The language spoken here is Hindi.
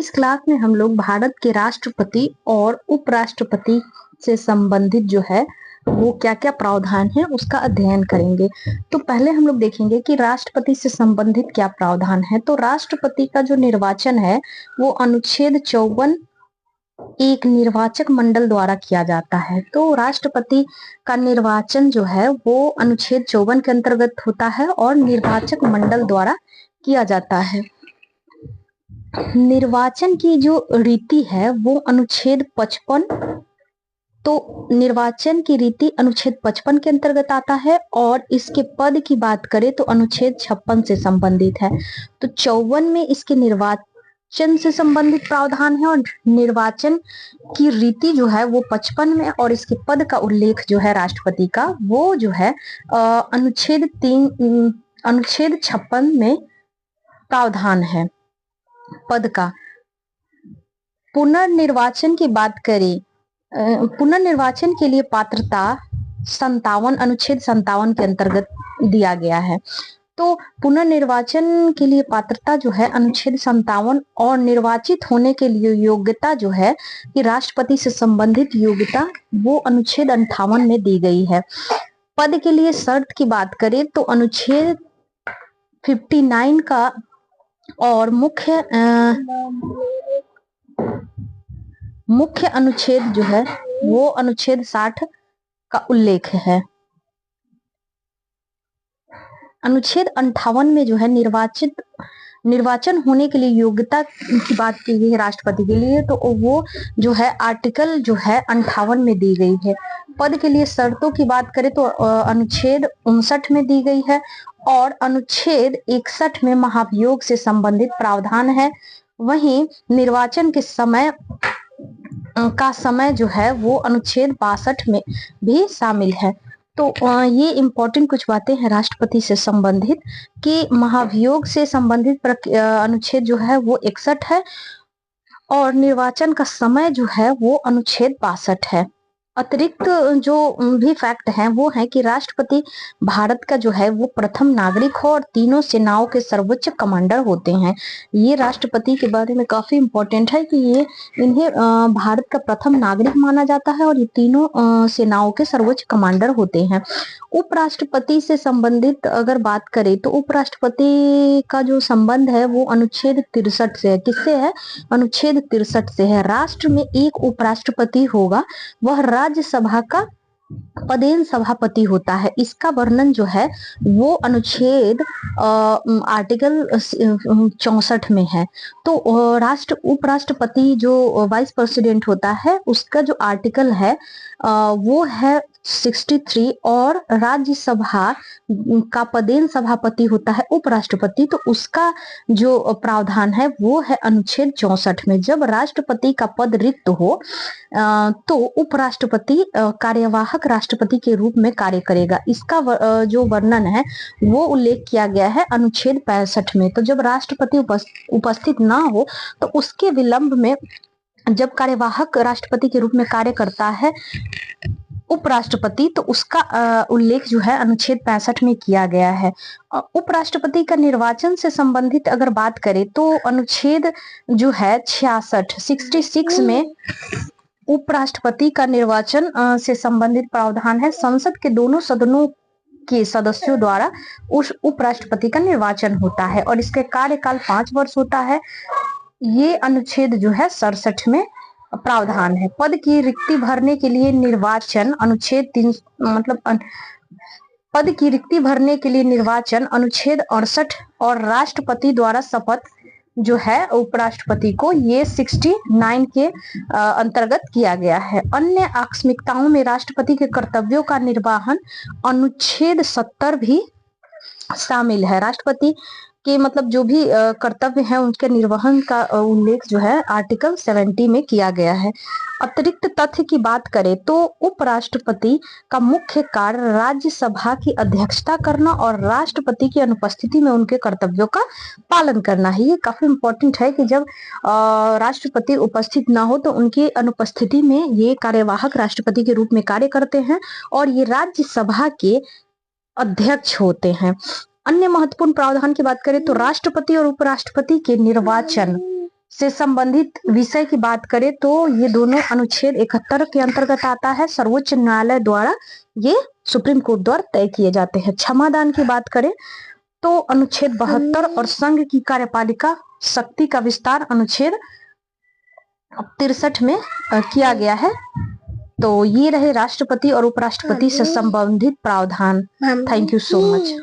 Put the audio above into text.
इस क्लास में हम लोग भारत के राष्ट्रपति और उपराष्ट्रपति से संबंधित जो है वो क्या क्या प्रावधान है उसका अध्ययन करेंगे। तो पहले हम लोग देखेंगे कि राष्ट्रपति से संबंधित क्या प्रावधान है। तो राष्ट्रपति का जो निर्वाचन है वो अनुच्छेद 54 एक निर्वाचक मंडल द्वारा किया जाता है। तो राष्ट्रपति का निर्वाचन जो है वो अनुच्छेद 54 के अंतर्गत होता है और निर्वाचक मंडल द्वारा किया जाता है। निर्वाचन की जो रीति है वो अनुच्छेद 55, तो निर्वाचन की रीति अनुच्छेद 55 के अंतर्गत आता है और इसके पद की बात करें तो अनुच्छेद 56 से संबंधित है। तो 54 में इसके निर्वाचन से संबंधित प्रावधान है और निर्वाचन की रीति जो है वो 55 में और इसके पद का उल्लेख जो है राष्ट्रपति का वो जो है अनुच्छेद 56 में प्रावधान है पद का। पुनर्निर्वाचन की बात करें, पुनर्निर्वाचन के लिए पात्रता 57 अनुच्छेद 57 के अंतर्गत दिया गया है। तो पुनर्निर्वाचन के लिए पात्रता जो है अनुच्छेद 57 और निर्वाचित होने के लिए योग्यता जो है कि राष्ट्रपति से संबंधित योग्यता वो अनुच्छेद 58 में दी गई है। पद के लिए शर्त की बात करें तो अनुच्छेद 59 का और मुख्य अनुच्छेद जो है वो अनुच्छेद 60 का उल्लेख है। अनुच्छेद 58 में जो है निर्वाचन होने के लिए योग्यता की बात की गई है राष्ट्रपति के लिए, तो वो जो है आर्टिकल जो है 58 में दी गई है। पद के लिए शर्तों की बात करें तो अनुच्छेद 59 में दी गई है और अनुच्छेद 61 में महाभियोग से संबंधित प्रावधान है। वहीं निर्वाचन के समय का समय जो है वो अनुच्छेद 62 में भी शामिल है। तो ये इम्पोर्टेंट कुछ बातें हैं राष्ट्रपति से संबंधित कि महाभियोग से संबंधित अनुच्छेद जो है वो 61 है और निर्वाचन का समय जो है वो अनुच्छेद 62 है। अतिरिक्त जो भी फैक्ट हैं वो है कि राष्ट्रपति भारत का जो है वो प्रथम नागरिक हो और तीनों सेनाओं के सर्वोच्च कमांडर होते हैं। ये राष्ट्रपति के बारे में काफी इम्पोर्टेंट है कि ये इन्हें भारत का प्रथम नागरिक माना जाता है और ये तीनों सेनाओं के सर्वोच्च कमांडर होते हैं। उपराष्ट्रपति से संबंधित अगर बात करें तो उपराष्ट्रपति का जो संबंध है वो अनुच्छेद 63 से है। किससे है? अनुच्छेद 63 से है। राष्ट्र में एक उपराष्ट्रपति होगा, वह राज्यसभा का पदेन सभापति होता है। इसका वर्णन जो है वो अनुच्छेद आर्टिकल 64 में है। तो उपराष्ट्रपति जो वाइस प्रेसिडेंट होता है उसका जो आर्टिकल है वो है 63 और राज्यसभा का पदेन सभापति होता है उपराष्ट्रपति, तो उसका जो प्रावधान है वो है अनुच्छेद 64 में। जब राष्ट्रपति का पद रिक्त हो तो उपराष्ट्रपति कार्यवाहक राष्ट्रपति के रूप में कार्य करेगा। इसका जो वर्णन है वो उल्लेख किया गया है अनुच्छेद 65 में। तो जब राष्ट्रपति उपस्थित ना हो तो उसके विलंब में जब कार्यवाहक राष्ट्रपति के रूप में कार्य करता है उपराष्ट्रपति, तो उसका उल्लेख जो है अनुच्छेद 65 में किया गया है। उपराष्ट्रपति का निर्वाचन से संबंधित अगर बात करें तो अनुच्छेद जो है 66 में उपराष्ट्रपति का निर्वाचन से संबंधित प्रावधान है। संसद के दोनों सदनों के सदस्यों द्वारा उस उपराष्ट्रपति का निर्वाचन होता है और इसके कार्यकाल 5 वर्ष होता है। ये अनुच्छेद जो है 67 में प्रावधान है। पद की रिक्ति भरने के लिए निर्वाचन अनुच्छेद 3 पद की रिक्ति भरने के लिए निर्वाचन अनुच्छेद 68 और राष्ट्रपति द्वारा शपथ जो है उपराष्ट्रपति को ये 69 के अंतर्गत किया गया है। अन्य आकस्मिकताओं में राष्ट्रपति के कर्तव्यों का निर्वहन अनुच्छेद 70 भी शामिल है। राष्ट्रपति के जो भी कर्तव्य हैं उनके निर्वहन का उल्लेख जो है आर्टिकल 70 में किया गया है। अतिरिक्त तथ्य की बात करें तो उपराष्ट्रपति का मुख्य कार्य राज्यसभा की अध्यक्षता करना और राष्ट्रपति की अनुपस्थिति में उनके कर्तव्यों का पालन करना है। ये काफी इम्पोर्टेंट है कि जब राष्ट्रपति उपस्थित ना हो तो उनकी अनुपस्थिति में ये कार्यवाहक राष्ट्रपति के रूप में कार्य करते हैं और ये राज्यसभा के अध्यक्ष होते हैं। अन्य महत्वपूर्ण प्रावधान की बात करें तो राष्ट्रपति और उपराष्ट्रपति के निर्वाचन से संबंधित विषय की बात करें तो ये दोनों अनुच्छेद 71 के अंतर्गत आता है। सर्वोच्च न्यायालय द्वारा ये सुप्रीम कोर्ट द्वारा तय किए जाते हैं। क्षमादान की बात करें तो अनुच्छेद 72 और संघ की कार्यपालिका शक्ति का विस्तार अनुच्छेद 63 में किया गया है। तो ये रहे राष्ट्रपति और उपराष्ट्रपति से संबंधित प्रावधान। Thank you so much.